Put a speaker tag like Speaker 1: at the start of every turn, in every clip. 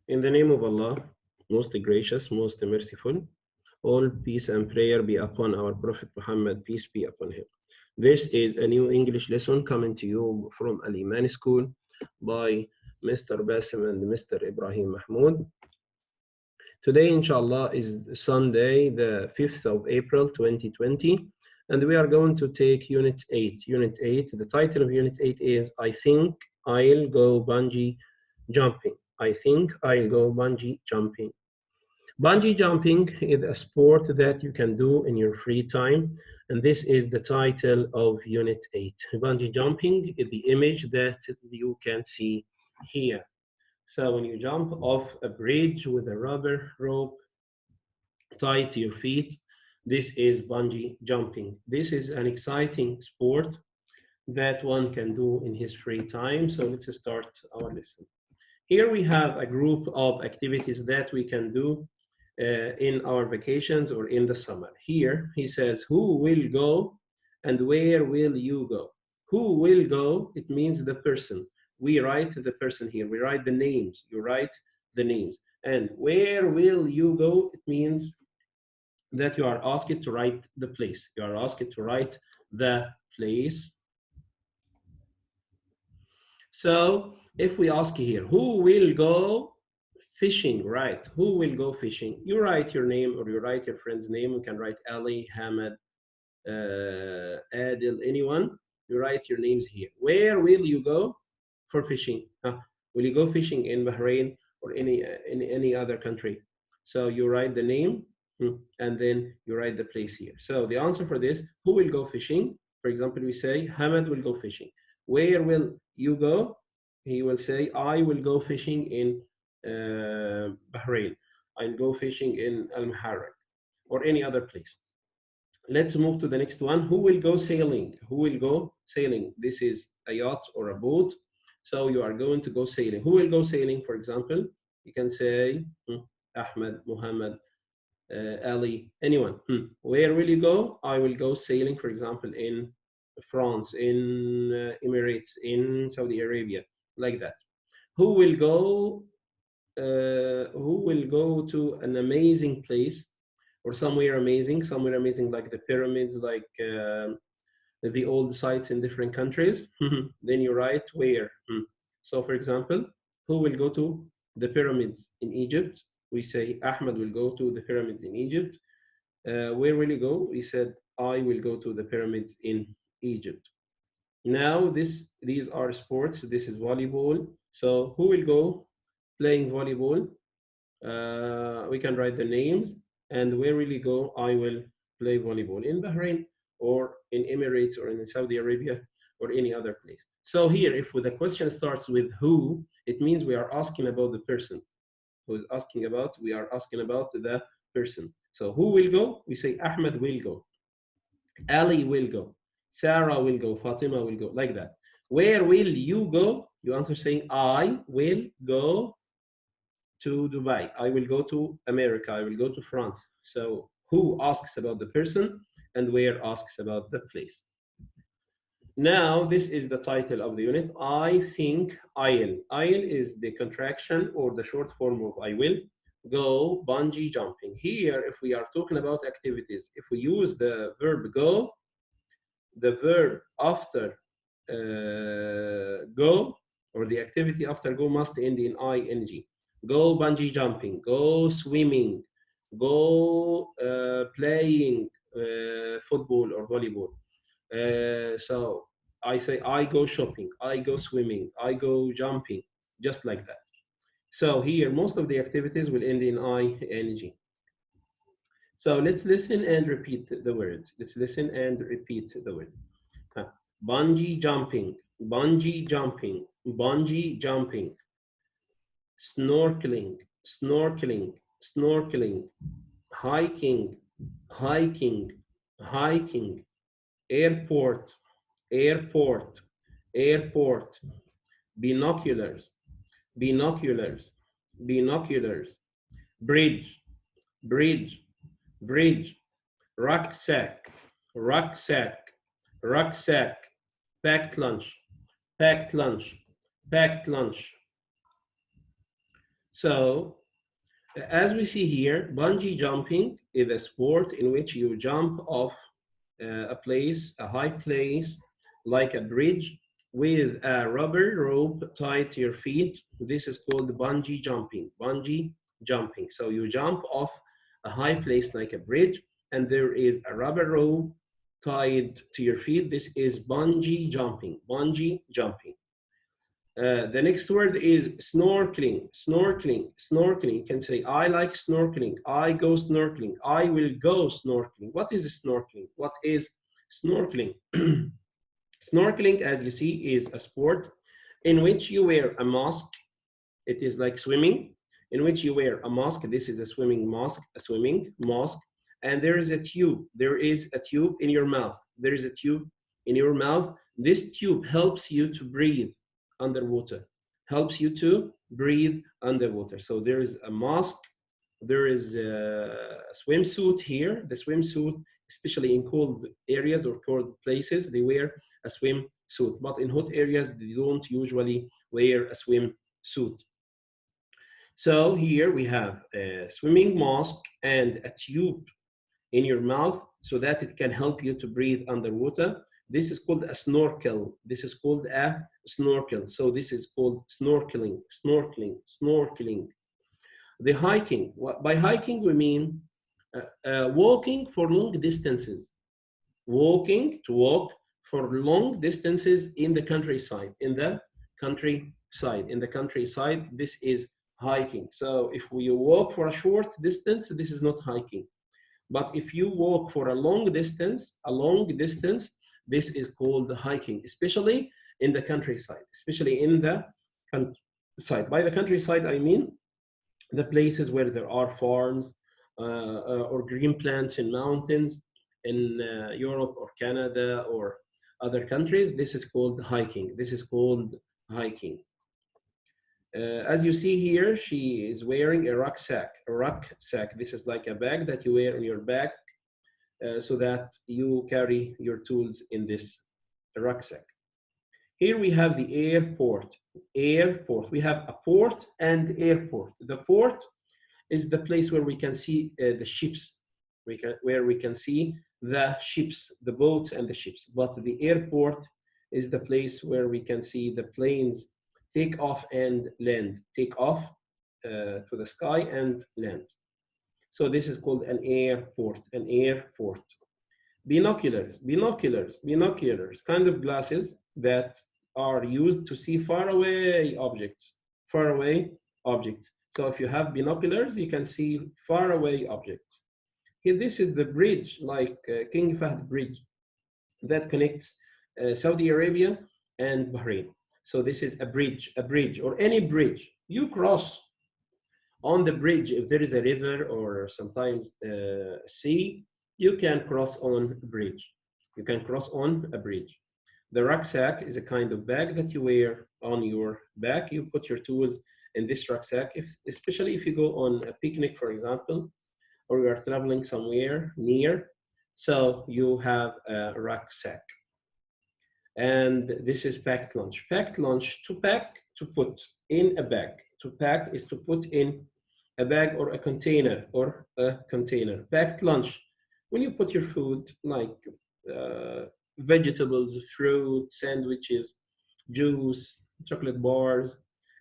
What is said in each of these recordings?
Speaker 1: In the name of Allah, most gracious, most merciful, all peace and prayer be upon our Prophet Muhammad, peace be upon him. This is a new English lesson coming to you from Al Iman School by Mr. Basim and Mr. Ibrahim Mahmoud. Today, inshallah, is Sunday, the 5th of April 2020, and we are going to take Unit 8. Unit 8, the title of Unit 8 is I think I'll go bungee jumping. I think I'll go bungee jumping. Bungee jumping is a sport that you can do in your free time, and this is the title of Unit 8. Bungee jumping is the image that you can see here. So when you jump off a bridge with a rubber rope tied to your feet, this is bungee jumping. This is an exciting sport that one can do in his free time. So let's start our lesson. Here we have a group of activities that we can do in our vacations or in the summer. Here he says, who will go and where will you go? Who will go? It means the person. We write the person here. We write the names. You write the names. And where will you go? It means that you are asked to write the place. You are asked to write the place. So if we ask here, who will go fishing, right? Who will go fishing? You write your name or you write your friend's name. You can write Ali, Hamad, Adil, anyone. You write your names here. Where will you go for fishing? Will you go fishing in Bahrain or in any other country? So you write the name and then you write the place here. So the answer for this, who will go fishing? For example, we say Hamad will go fishing. Where will you go? He will say, I will go fishing in Bahrain. I'll go fishing in Al Muharram or any other place. Let's move to the next one. Who will go sailing? Who will go sailing? This is a yacht or a boat. So you are going to go sailing. Who will go sailing, for example? You can say Ahmed, Muhammad, Ali, anyone. Where will you go? I will go sailing, for example, in France, in Emirates, in Saudi Arabia, like that. Who will go? Who will go to an amazing place or somewhere amazing like the pyramids, like the old sites in different countries? Then you write where. So, for example, who will go to the pyramids in Egypt? We say Ahmed will go to the pyramids in Egypt. Where will you go? We said I will go to the pyramids in Egypt. Now these are sports. This is volleyball. So who will go playing volleyball? We can write the names. And where will you go? I will play volleyball in Bahrain or in Emirates or in Saudi Arabia or any other place. So here, if the question starts with who, it means we are asking about the person. Who is asking about? We are asking about the person. So who will go? We say Ahmed will go. Ali will go. Sarah will go. Fatima will go. Like that. Where will you go? You answer saying I will go to Dubai. I will go to America. I will go to France. So who asks about the person and where asks about the place. Now, this is the title of the unit. I think I'll. I'll is the contraction or the short form of I will go bungee jumping. Here, if we are talking about activities, if we use the verb go, the verb after go or the activity after go must end in ing. Go bungee jumping, go swimming, go playing football or volleyball. So I say I go shopping, I go swimming, I go jumping, just like that. So here, most of the activities will end in ing. So let's listen and repeat the words. Let's listen and repeat the words. Bungee jumping, bungee jumping, bungee jumping. Snorkeling, snorkeling, snorkeling. Hiking, hiking, hiking. Airport, airport, airport. Binoculars, binoculars, binoculars. Bridge, bridge, bridge. Rucksack, rucksack, rucksack. Packed lunch, packed lunch, packed lunch. So as we see here, bungee jumping is a sport in which you jump off a place, a high place, like a bridge, with a rubber rope tied to your feet. This is called bungee jumping. Bungee jumping. So you jump off a high place like a bridge, and there is a rubber rope tied to your feet. This is bungee jumping. Bungee jumping. The next word is snorkeling. Snorkeling. Snorkeling. You can say, I like snorkeling. I go snorkeling. I will go snorkeling. What is snorkeling? What is snorkeling? Snorkeling, as you see, is a sport in which you wear a mask. It is like swimming, in which you wear a mask. This is a swimming mask, a swimming mask. And there is a tube. There is a tube in your mouth. There is a tube in your mouth. This tube helps you to breathe underwater, helps you to breathe underwater. So there is a mask. There is a swimsuit here. The swimsuit, especially in cold areas or cold places, they wear a swimsuit. But in hot areas, they don't usually wear a swimsuit. So here we have a swimming mask and a tube in your mouth so that it can help you to breathe underwater. This is called a snorkel. This is called a snorkel. So this is called snorkeling, snorkeling, snorkeling. The hiking. By hiking, we mean walking for long distances. Walking, to walk for long distances in the countryside. In the countryside, this is hiking. So if we walk for a short distance, this is not hiking. But if you walk for a long distance, this is called hiking, especially in the countryside, especially in the countryside. By the countryside, I mean the places where there are farms or green plants in mountains in Europe or Canada or other countries. This is called hiking. This is called hiking. As you see here, she is wearing a rucksack. A rucksack. This is like a bag that you wear on your back so that you carry your tools in this rucksack. Here we have the airport. Airport. We have a port and airport. The port is the place where we can see the ships, where we can see the ships, the boats and the ships. But the airport is the place where we can see the planes take off and land, take off to the sky and land. So this is called an airport, an airport. Binoculars, binoculars, binoculars, kind of glasses that are used to see far away objects, far away objects. So if you have binoculars, you can see far away objects. Here, this is the bridge, like King Fahd Bridge, that connects Saudi Arabia and Bahrain. So this is a bridge, or any bridge. You cross on the bridge if there is a river or sometimes a sea. You can cross on a bridge. You can cross on a bridge. The rucksack is a kind of bag that you wear on your back. You put your tools in this rucksack, especially if you go on a picnic, for example, or you are traveling somewhere near. So you have a rucksack. And this is packed lunch. Packed lunch, to pack, to put in a bag. To pack is to put in a bag or a container, Packed lunch. When you put your food like vegetables, fruit, sandwiches, juice, chocolate bars,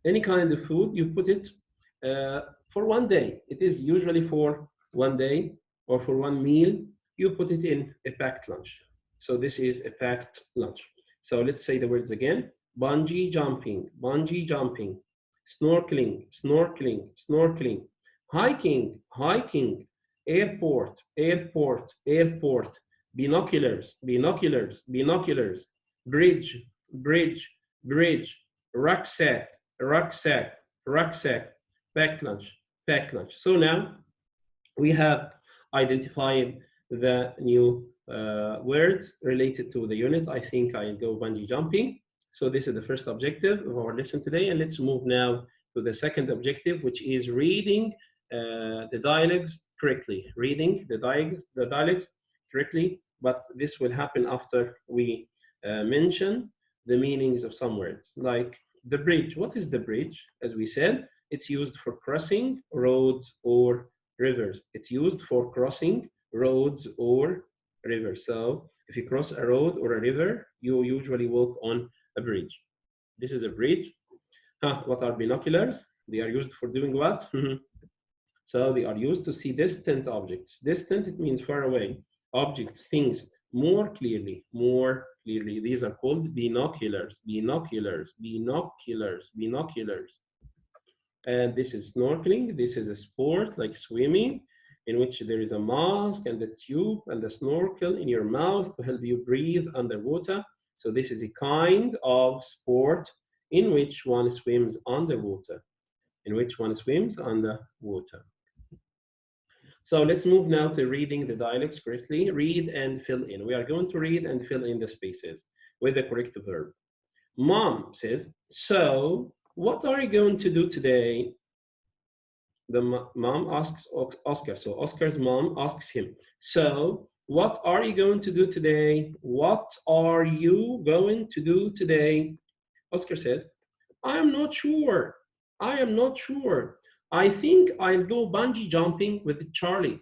Speaker 1: any kind of food, you put it for one day. It is usually for one day or for one meal. You put it in a packed lunch. So this is a packed lunch. So let's say the words again. Bungee jumping, bungee jumping, snorkeling, snorkeling, snorkeling, hiking, hiking, airport, airport, airport, binoculars, binoculars, binoculars, bridge, bridge, bridge, rucksack, rucksack, rucksack, packed lunch, packed lunch. So now we have identified the new words related to the unit. I think I'll go bungee jumping. So this is the first objective of our lesson today. And let's move now to the second objective, which is reading the dialects correctly. Reading the dialects correctly. But this will happen after we mention the meanings of some words. Like the bridge. What is the bridge? As we said, It's used for crossing roads or rivers. It's used for crossing roads or rivers. So if you cross a road or a river, you usually walk on a bridge. This is a bridge. What are binoculars? They are used for doing what? So they are used to see distant objects. Distant, it means far away. Objects, things, more clearly, more clearly. These are called binoculars, binoculars, binoculars, binoculars. And this is snorkeling. This is a sport like swimming, in which there is a mask and a tube and a snorkel in your mouth to help you breathe underwater. So this is a kind of sport in which one swims underwater, in which one swims underwater. So let's move now to reading the dialogues correctly. Read and fill in. We are going to read and fill in the spaces with the correct verb. Mom says, so what are you going to do today? The mom asks Oscar. So Oscar's mom asks him, so what are you going to do today? What are you going to do today? Oscar says, I am not sure. I am not sure. I think I'll go bungee jumping with Charlie.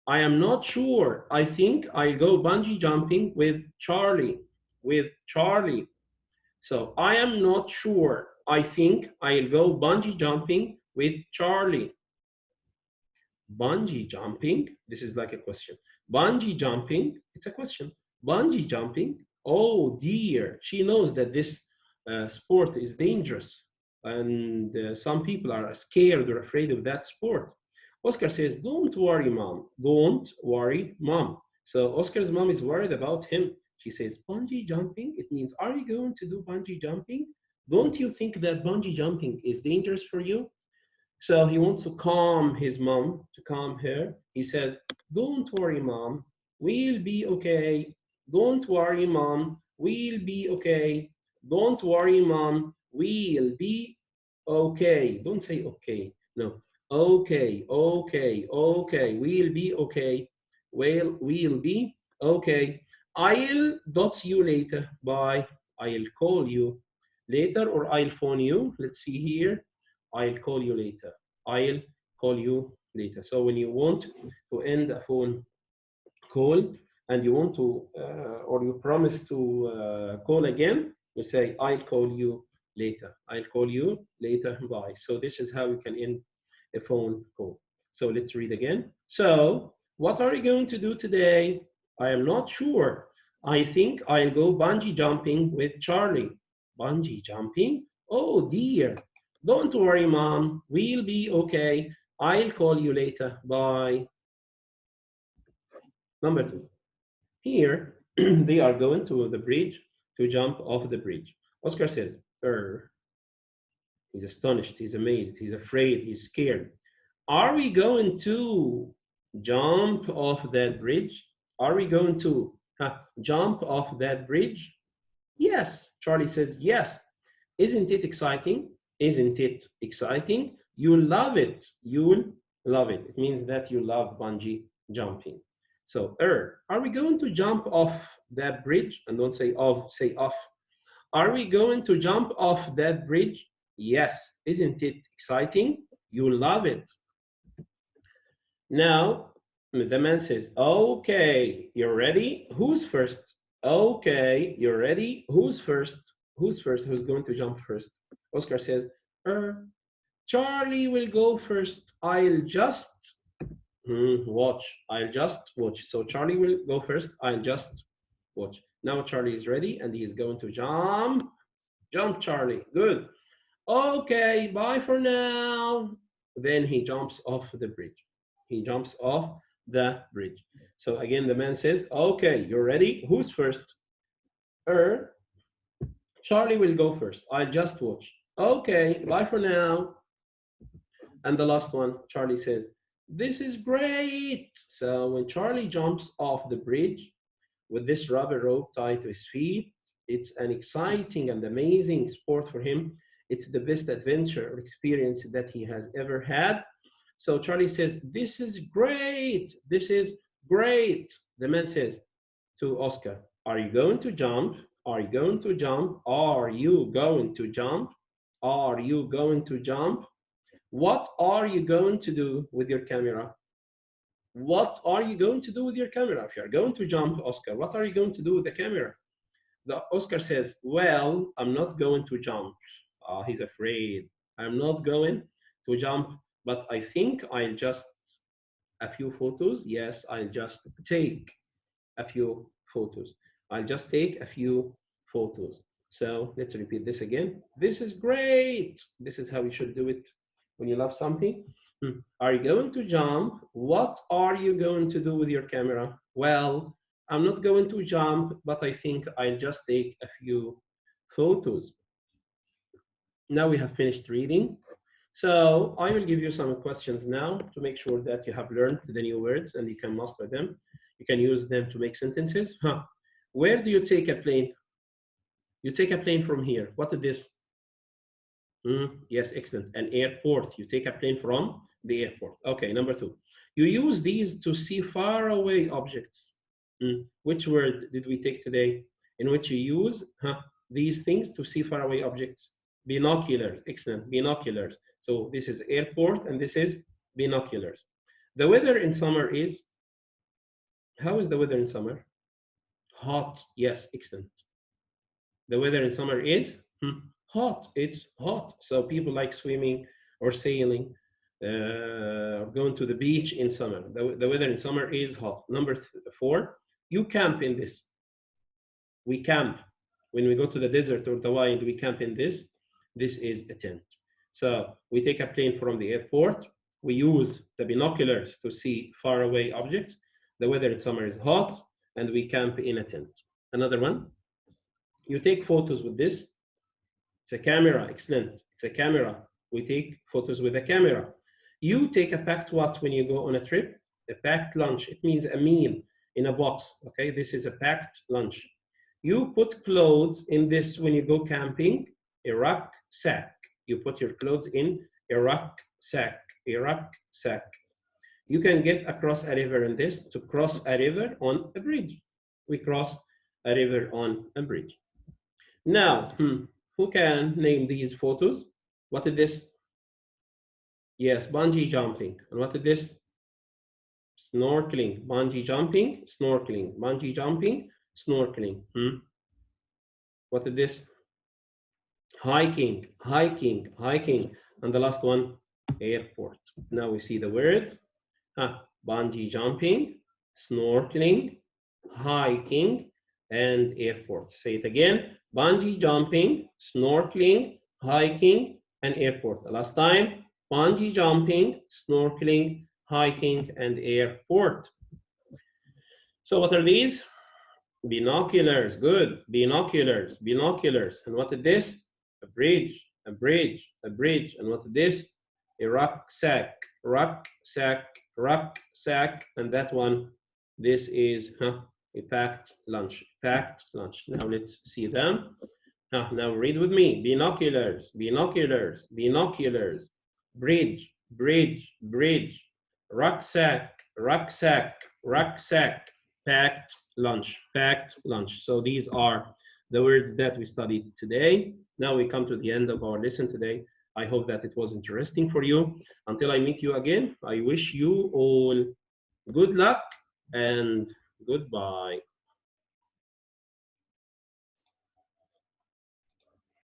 Speaker 1: I am not sure. I think I'll go bungee jumping with Charlie. With Charlie. So I am not sure. I think I'll go bungee jumping with Charlie. Bungee jumping, this is like a question. Bungee jumping, it's a question. Bungee jumping, oh dear, she knows that this sport is dangerous, and some people are scared or afraid of that sport. Oscar says, don't worry, mom. Don't worry, mom. So Oscar's mom is worried about him. She says, bungee jumping, it means, are you going to do bungee jumping? Don't you think that bungee jumping is dangerous for you? So he wants to calm his mom, to calm her. He says, don't worry, mom. We'll be okay. Don't worry, mom. We'll be okay. Don't worry, mom. We'll be okay. Don't say okay. No. Okay, okay, okay. We'll be okay. Well, we'll be okay. I'll dot you later. Bye. I'll call you later, or I'll phone you. Let's see here. I'll call you later. I'll call you later. So when you want to end a phone call and you want to, or you promise to call again, you say, I'll call you later. I'll call you later. Bye. So this is how you can end a phone call. So let's read again. So what are you going to do today? I am not sure. I think I'll go bungee jumping with Charlie. Bungee jumping? Oh dear. Don't worry, mom. We'll be okay. I'll call you later. Bye. Number 2. Here, they are going to the bridge to jump off the bridge. Oscar says, he's astonished, he's amazed, he's afraid, he's scared. Are we going to jump off that bridge? Are we going to jump off that bridge? Yes, Charlie says, yes. Isn't it exciting? Isn't it exciting? You'll love it. You'll love it. It means that you love bungee jumping. So, are we going to jump off that bridge? And don't say off, say off. Are we going to jump off that bridge? Yes. Isn't it exciting? You'll love it. Now, the man says, okay, you're ready? Who's first? Okay, you're ready? Who's first? Who's first? Who's going to jump first? Oscar says, Charlie will go first. I'll just watch. I'll just watch. So Charlie will go first. I'll just watch. Now Charlie is ready and he is going to jump. Jump, Charlie. Good. Okay, bye for now. Then he jumps off the bridge. He jumps off the bridge. So again, the man says, okay, you're ready? Who's first? Charlie will go first. I'll just watch. Okay, bye for now. And the last one, Charlie says, this is great. So when Charlie jumps off the bridge with this rubber rope tied to his feet, it's an exciting and amazing sport for him. It's the best adventure or experience that he has ever had. So Charlie says, this is great. This is great. The man says to Oscar, are you going to jump? Are you going to jump? Are you going to jump? Are you going to jump? What are you going to do with your camera? What are you going to do with your camera? If you're going to jump, Oscar, what are you going to do with the camera? The Oscar says, well, I'm not going to jump. He's afraid. I'm not going to jump, but I think I'll just a few photos. Yes, I'll just take a few photos. I'll just take a few photos. So let's repeat this again. This is great. This is how you should do it when you love something. Are you going to jump? What are you going to do with your camera? Well, I'm not going to jump, but I think I'll just take a few photos. Now we have finished reading. So I will give you some questions now to make sure that you have learned the new words and you can master them. You can use them to make sentences. Where do you take a plane? You take a plane from here. What is this? Yes, excellent. An airport. You take a plane from the airport. Okay, number two. You use these to see far away objects. Which word did we take today? In which you use these things to see far away objects? Binoculars. Excellent. Binoculars. So this is airport and this is binoculars. The weather in summer is, how is the weather in summer? Hot. Yes, excellent. The weather in summer is hot. It's hot. So people like swimming or sailing or going to the beach in summer. The weather in summer is hot. Number four, you camp in this. We camp. When we go to the desert or the wild, we camp in this. This is a tent. So we take a plane from the airport. We use the binoculars to see far away objects. The weather in summer is hot, and we camp in a tent. Another one. You take photos with this. It's a camera. Excellent. It's a camera. We take photos with a camera. You take a packed what when you go on a trip? A packed lunch. It means a meal in a box. Okay, this is a packed lunch. You put clothes in this when you go camping. A rucksack. You put your clothes in a rucksack. A rucksack. You can get across a river in this. To cross a river on a bridge. We cross a river on a bridge. Now, who can name these photos? What is this? Yes, bungee jumping. And what is this? Snorkeling. Bungee jumping, snorkeling. Bungee jumping, snorkeling. What is this? Hiking, hiking, hiking. And the last one, airport. Now we see the words. Bungee jumping, snorkeling, hiking, and airport. Say it again. Bungee jumping, snorkeling, hiking, and airport. The last time, bungee jumping, snorkeling, hiking, and airport. So what are these? Binoculars. Good. Binoculars. Binoculars. And what is this? A bridge. A bridge. A bridge. And what is this? A rucksack. Rucksack. Rucksack. And that one, this is a packed lunch. Packed lunch. Now let's see them. Now read with me. Binoculars. Binoculars. Binoculars. Bridge. Bridge. Bridge. Rucksack. Rucksack. Rucksack. Packed lunch. Packed lunch. So these are the words that we studied today. Now we come to the end of our lesson today. I hope that it was interesting for you. Until I meet you again, I wish you all good luck and goodbye.